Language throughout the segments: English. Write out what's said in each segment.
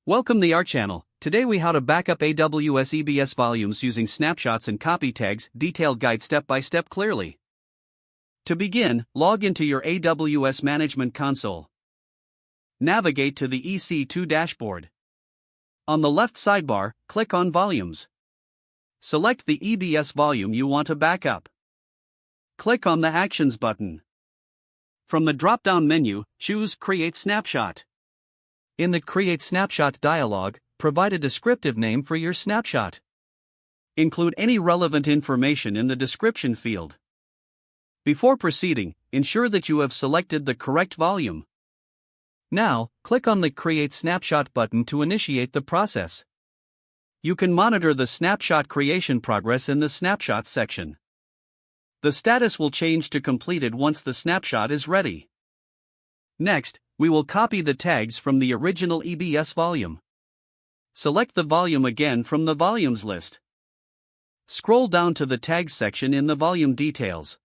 Welcome to our channel. Today we how to backup AWS EBS volumes using snapshots and copy tags, detailed guide step by step clearly. To begin, log into your AWS Management Console. Navigate to the EC2 dashboard. On the left sidebar, click on Volumes. Select the EBS volume you want to backup. Click on the Actions button. From the drop-down menu, choose Create Snapshot. In the Create Snapshot dialog, provide a descriptive name for your snapshot. Include any relevant information in the description field. Before proceeding, ensure that you have selected the correct volume. Now, click on the Create Snapshot button to initiate the process. You can monitor the snapshot creation progress in the Snapshots section. The status will change to completed once the snapshot is ready. Next, we will copy the tags from the original EBS volume. Select the volume again from the volumes list. Scroll down to the tags section in the volume details.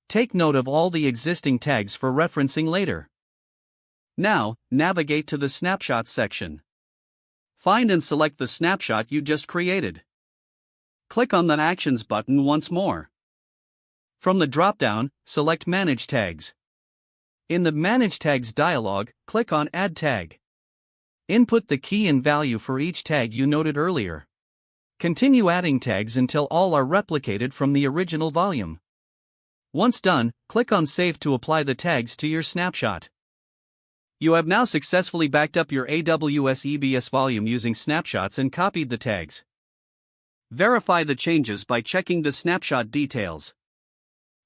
Take note of all the existing tags for referencing later. Now, navigate to the Snapshots section. Find and select the snapshot you just created. Click on the Actions button once more. From the drop-down, select Manage Tags. In the Manage Tags dialog, click on Add Tag. Input the key and value for each tag you noted earlier. Continue adding tags until all are replicated from the original volume. Once done, click on Save to apply the tags to your snapshot. You have now successfully backed up your AWS EBS volume using snapshots and copied the tags. Verify the changes by checking the snapshot details.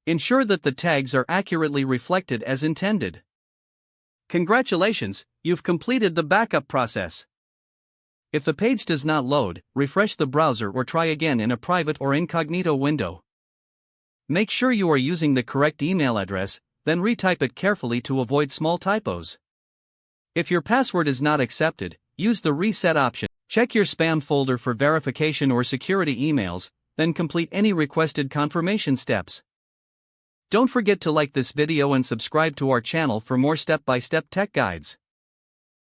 Ensure that the tags are accurately reflected as intended. Congratulations, you've completed the backup process. If the page does not load, refresh the browser or try again in a private or incognito window. Make sure you are using the correct email address, then retype it carefully to avoid small typos. If your password is not accepted, use the reset option. Check your spam folder for verification or security emails, then complete any requested confirmation steps. Don't forget to like this video and subscribe to our channel for more step-by-step tech guides.